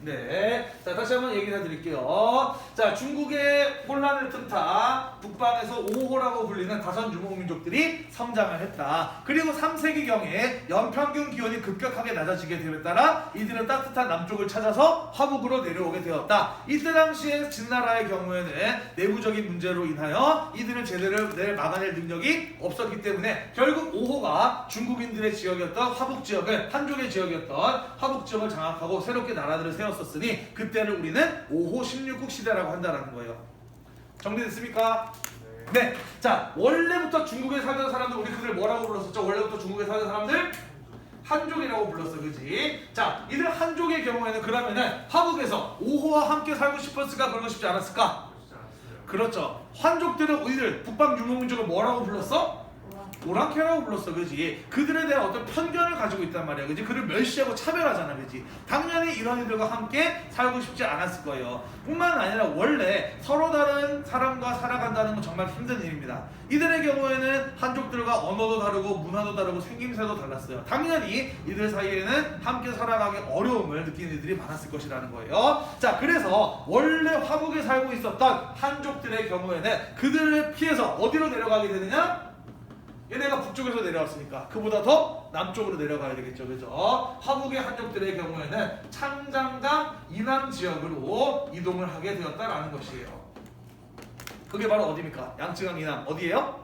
네. 자, 다시 한번 얘기를 해드릴게요. 자, 중국의 혼란을 틈타 북방에서 5호라고 불리는 다선 유목민족들이 성장을 했다. 그리고 3세기경에 연평균 기온이 급격하게 낮아지게 됨에 따라 이들은 따뜻한 남쪽을 찾아서 화북으로 내려오게 되었다. 이때 당시에 진나라의 경우에는 내부적인 문제로 인하여 이들은 제대로 막아낼 능력이 없었기 때문에 결국 5호가 중국인들의 지역이었던 화북지역을, 한족의 지역이었던 화북지역을 장악하고 새롭게 나라들을 세웠습니다. 썼으니 그때를 우리는 5호 16국 시대라고 한다는 거예요. 정리됐습니까? 네. 자, 원래부터 중국에 살던 사람들 우리 그들 뭐라고 불렀었죠? 원래부터 중국에 살던 사람들 한족이라고 불렀어, 그지? 자, 이들 한족의 경우에는 그러면은 화북에서 5호와 함께 살고 싶었을까, 그러고 싶지 않았을까? 그렇죠. 한족들은 우리들 북방 유목민족을 뭐라고 불렀어? 오랑캐라고 불렀어, 그지? 그들에 대한 어떤 편견을 가지고 있단 말이야, 그지? 그를 멸시하고 차별하잖아, 그지? 당연히 이런 이들과 함께 살고 싶지 않았을 거예요. 뿐만 아니라 원래 서로 다른 사람과 살아간다는 건 정말 힘든 일입니다. 이들의 경우에는 한족들과 언어도 다르고 문화도 다르고 생김새도 달랐어요. 당연히 이들 사이에는 함께 살아가기 어려움을 느끼는 이들이 많았을 것이라는 거예요. 자, 그래서 원래 화북에 살고 있었던 한족들의 경우에는 그들을 피해서 어디로 내려가게 되느냐? 얘네가 북쪽에서 내려왔으니까 그보다 더 남쪽으로 내려가야 되겠죠, 그죠? 화북의 한족들의 경우에는 창장강 이남 지역으로 이동을 하게 되었다라는 것이에요. 그게 바로 어디입니까? 양쯔강 이남 어디예요?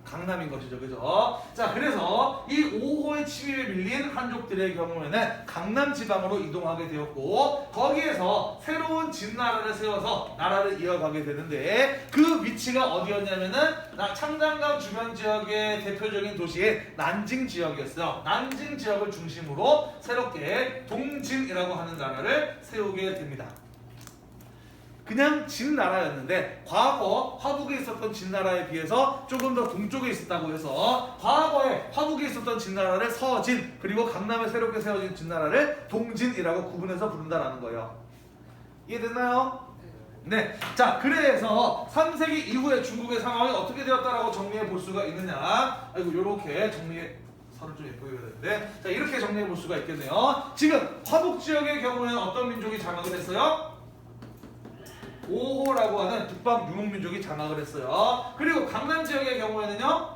강남인 것이죠, 그죠? 자, 그래서 이 5호의 침입에 밀린 한족들의 경우에는 강남 지방으로 이동하게 되었고 거기에서 새로운 진나라를 세워서 나라를 이어가게 되는데 그 위치가 어디였냐면은 창장강 주변 지역의 대표적인 도시인 난징 지역이었어요. 난징 지역을 중심으로 새롭게 동진이라고 하는 나라를 세우게 됩니다. 그냥 진나라였는데 과거 화북에 있었던 진나라에 비해서 조금 더 동쪽에 있었다고 해서 과거에 화북에 있었던 진나라를 서진, 그리고 강남에 새롭게 세워진 진나라를 동진이라고 구분해서 부른다라는 거예요. 이해됐나요? 네. 자, 그래서 3세기 이후에 중국의 상황이 어떻게 되었다라고 정리해 볼 수가 있느냐. 아이고, 요렇게 정리해, 선을 좀 예쁘게 그려야 되는데, 자, 이렇게 정리해 볼 수가 있겠네요. 지금 화북 지역의 경우에는 어떤 민족이 장악을 했어요? 5호라고 하는 북방 유목민족이 장악을 했어요. 그리고 강남 지역의 경우에는요,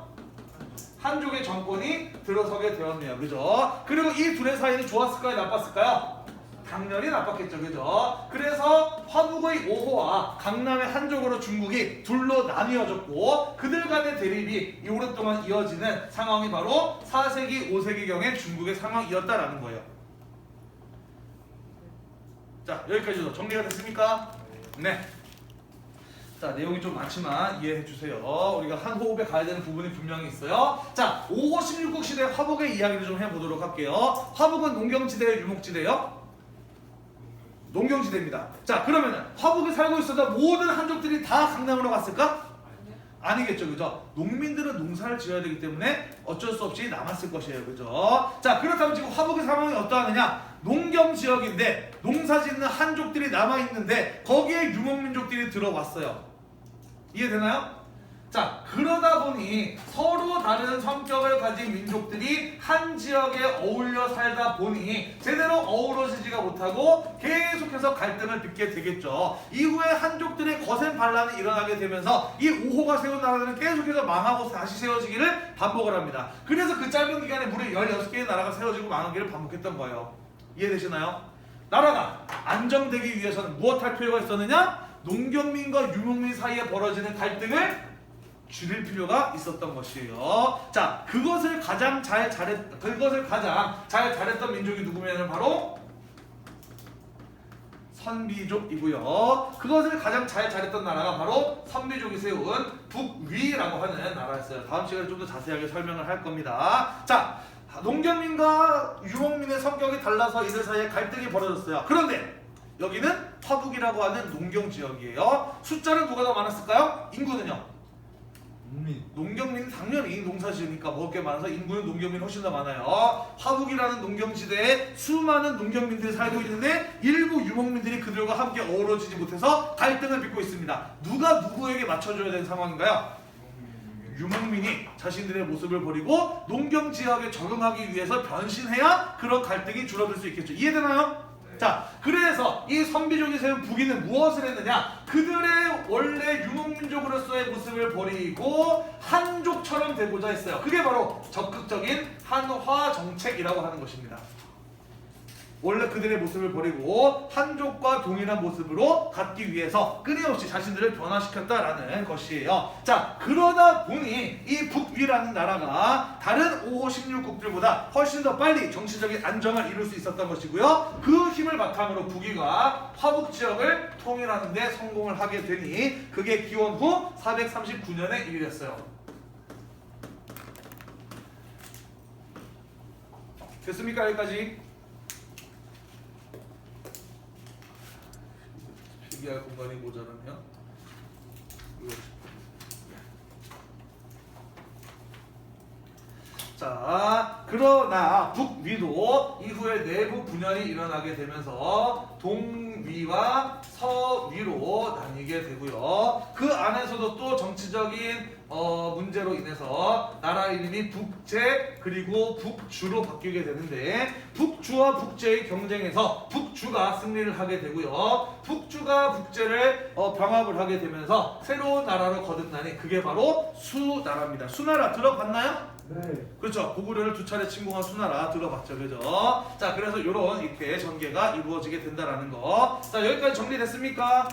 한족의 정권이 들어서게 되었네요, 그죠? 그리고 이 둘의 사이는 좋았을까요, 나빴을까요? 당연히 나빴겠죠, 그죠? 그래서 화북의 5호와 강남의 한족으로 중국이 둘로 나뉘어졌고 그들 간의 대립이 오랫동안 이어지는 상황이 바로 4세기, 5세기경의 중국의 상황이었다라는 거예요. 자, 여기까지도 정리가 됐습니까? 네. 자, 내용이 좀 많지만 이해해 주세요. 우리가 한 호흡에 가야 되는 부분이 분명히 있어요. 자, 5호 16국 시대 화북의 이야기를 좀 해보도록 할게요. 화북은 농경지대예요, 유목지대예요? 농경지대입니다. 자, 그러면은 화북에 살고 있었던 모든 한족들이 다 강남으로 갔을까? 아니겠죠, 그죠? 농민들은 농사를 지어야 되기 때문에 어쩔 수 없이 남았을 것이에요, 그죠? 자, 그렇다면 지금 화북의 상황이 어떠하느냐? 농경 지역인데 농사 짓는 한족들이 남아있는데 거기에 유목민족들이 들어왔어요. 이해되나요? 자, 그러다 보니 서로 다른 성격을 가진 민족들이 한 지역에 어울려 살다 보니 제대로 어우러지지가 못하고 계속해서 갈등을 빚게 되겠죠. 이후에 한족들의 거센 반란이 일어나게 되면서 이 5호가 세운 나라들은 계속해서 망하고 다시 세워지기를 반복을 합니다. 그래서 그 짧은 기간에 무려 16개의 나라가 세워지고 망하기를 반복했던 거예요. 이해되시나요? 나라가 안정되기 위해서는 무엇할 필요가 있었느냐? 농경민과 유목민 사이에 벌어지는 갈등을 줄일 필요가 있었던 것이에요. 자, 그것을 가장 잘 잘했던 민족이 누구냐면 바로 선비족이고요. 그것을 가장 잘 잘했던 나라가 바로 선비족이 세운 북위라고 하는 나라였어요. 다음 시간에 좀 더 자세하게 설명을 할 겁니다. 자, 농경민과 유목민의 성격이 달라서 이들 사이에 갈등이 벌어졌어요. 그런데 여기는 화북이라고 하는 농경 지역이에요. 숫자는 누가 더 많았을까요? 인구는요? 농경민은 당연히 농사 지으니까 먹을 게 많아서 인구는 농경민이 훨씬 더 많아요. 화북이라는 농경지대에 수많은 농경민들이 살고 있는데 일부 유목민들이 그들과 함께 어우러지지 못해서 갈등을 빚고 있습니다. 누가 누구에게 맞춰줘야 되는 상황인가요? 유목민이 자신들의 모습을 버리고 농경지역에 적응하기 위해서 변신해야 그런 갈등이 줄어들 수 있겠죠. 이해되나요? 자, 그래서 이 선비족이 세운 북위는 무엇을 했느냐? 그들의 원래 유목민족으로서의 모습을 버리고 한족처럼 되고자 했어요. 그게 바로 적극적인 한화 정책이라고 하는 것입니다. 원래 그들의 모습을 버리고 한족과 동일한 모습으로 갖기 위해서 끊임없이 자신들을 변화시켰다라는 것이에요. 자, 그러다 보니 이 북위라는 나라가 다른 5호 16국들보다 훨씬 더 빨리 정치적인 안정을 이룰 수 있었던 것이고요. 그 힘을 바탕으로 북위가 화북 지역을 통일하는 데 성공을 하게 되니 그게 기원 후 439년의 일이었어요. 됐습니까? 여기까지? 필기할 공간이 모자라면 자, 그러나 북위도 이후에 내부 분열이 일어나게 되면서 동위와 서위로 나뉘게 되고요. 그 안에서도 또 정치적인 문제로 인해서 나라 이름이 북제 그리고 북주로 바뀌게 되는데 북주와 북제의 경쟁에서 북주가 승리를 하게 되고요. 북주가 북제를 병합을 하게 되면서 새로운 나라로 거듭나니 그게 바로 수나라입니다. 수나라 들어봤나요? 네. 그렇죠. 고구려를 두 차례 침공한 수나라 들어봤죠. 그죠? 자, 그래서 이렇게 전개가 이루어지게 된다라는 거. 자, 여기까지 정리됐습니까?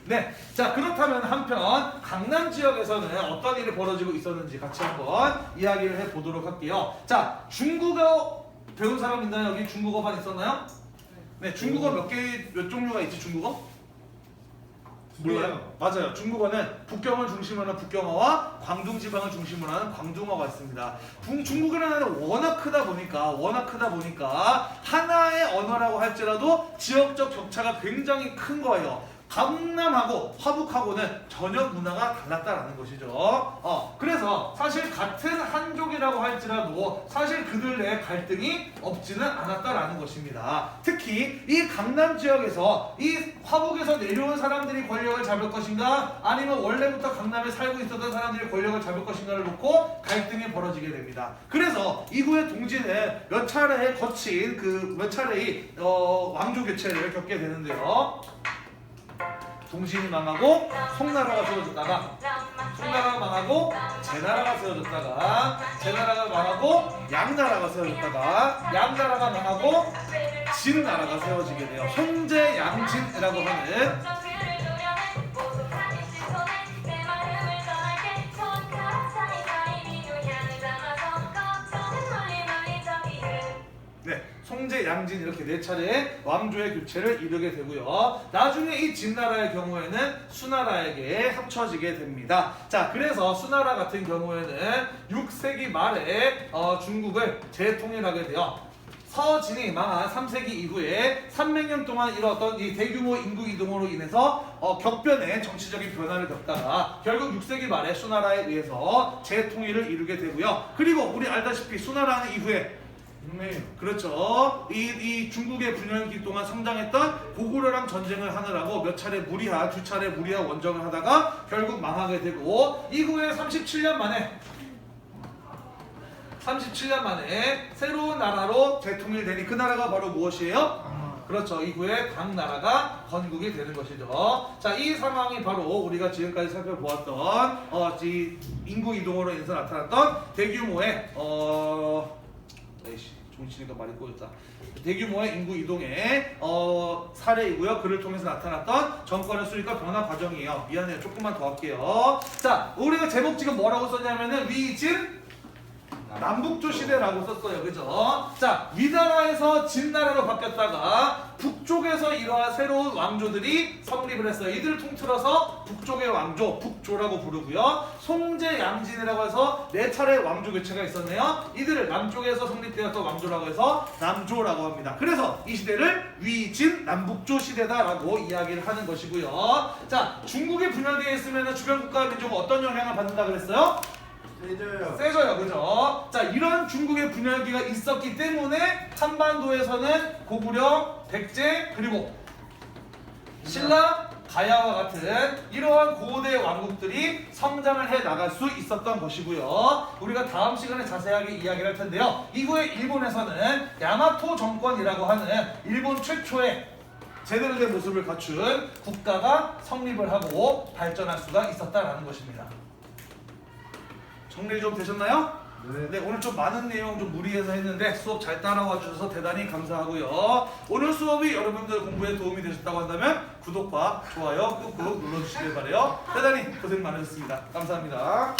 네. 자, 그렇다면 한편 강남 지역에서는 어떤 일이 벌어지고 있었는지 같이 한번 이야기를 해보도록 할게요. 자, 중국어 배운 사람 있나요? 여기 중국어반 있었나요? 네, 중국어 몇 종류가 있지, 중국어? 몰라요. 맞아요. 중국어는 북경을 중심으로 하는 북경어와 광둥 지방을 중심으로 하는 광둥어가 있습니다. 중국이라는 나라는 워낙 크다 보니까 하나의 언어라고 할지라도 지역적 격차가 굉장히 큰 거예요. 강남하고 화북하고는 전혀 문화가 달랐다라는 것이죠. 그래서 사실 같은 한족이라고 할지라도 사실 그들 내 갈등이 없지는 않았다라는 것입니다. 특히 이 강남 지역에서 이 화북에서 내려온 사람들이 권력을 잡을 것인가 아니면 원래부터 강남에 살고 있었던 사람들이 권력을 잡을 것인가를 놓고 갈등이 벌어지게 됩니다. 그래서 이후에 동지는 몇 차례에 거친 몇 차례의 왕조 교체를 겪게 되는데요. 동진이 망하고 송나라가 세워졌다가 송나라가 망하고 제나라가 세워졌다가 제나라가 망하고 양나라가 세워졌다가 양나라가 망하고 진나라가 세워지게 돼요. 송제양진이라고 하는 송제, 양진 이렇게 네 차례의 왕조의 교체를 이루게 되고요. 나중에 이 진나라의 경우에는 수나라에게 합쳐지게 됩니다. 자, 그래서 수나라 같은 경우에는 6세기 말에 중국을 재통일하게 되어 서진이 망한 3세기 이후에 300년 동안 이루어졌던 이 대규모 인구 이동으로 인해서 격변의 정치적인 변화를 겪다가 결국 6세기 말에 수나라에 의해서 재통일을 이루게 되고요. 그리고 우리 알다시피 수나라는 이후에 그렇죠. 이 중국의 분열기 동안 성장했던 고구려랑 전쟁을 하느라고 몇 차례 무리한, 두 차례 무리한 원정을 하다가 결국 망하게 되고 이후에 37년 만에 새로운 나라로 재통일되니 그 나라가 바로 무엇이에요? 그렇죠. 이후에 당나라가 건국이 되는 것이죠. 자, 이 상황이 바로 우리가 지금까지 살펴보았던 인구 이동으로 인해서 나타났던 대규모의 정치니까 말이 꼬였다. 대규모의 인구 이동의 사례이고요. 그를 통해서 나타났던 정권의 수립과 변화 과정이에요. 미안해요. 조금만 더 할게요. 자, 우리가 제목 지금 뭐라고 썼냐면은 위진 남북조 시대라고 썼어요. 그죠? 자, 위나라에서 진나라로 바뀌었다가 북쪽에서 이러한 새로운 왕조들이 성립을 했어요. 이들을 통틀어서 북쪽의 왕조, 북조라고 부르고요. 송제, 양진이라고 해서 네 차례 왕조 교체가 있었네요. 이들을 남쪽에서 성립되었던 왕조라고 해서 남조라고 합니다. 그래서 이 시대를 위진 남북조 시대다라고 이야기를 하는 것이고요. 자, 중국이 분열되어 있으면 주변 국가 민족은 어떤 영향을 받는다 그랬어요? 세져요. 그죠? 자, 이런 중국의 분열기가 있었기 때문에 한반도에서는 고구려, 백제, 그리고 신라, 가야와 같은 이러한 고대 왕국들이 성장을 해 나갈 수 있었던 것이고요. 우리가 다음 시간에 자세하게 이야기를 할 텐데요. 이후에 일본에서는 야마토 정권이라고 하는 일본 최초의 제대로 된 모습을 갖춘 국가가 성립을 하고 발전할 수가 있었다라는 것입니다. 정리 좀 되셨나요? 네, 오늘 좀 많은 내용 좀 무리해서 했는데 수업 잘 따라와 주셔서 대단히 감사하고요. 오늘 수업이 여러분들 공부에 도움이 되셨다고 한다면 구독과 좋아요 꾹꾹 눌러주시길 바라요. 대단히 고생 많으셨습니다. 감사합니다.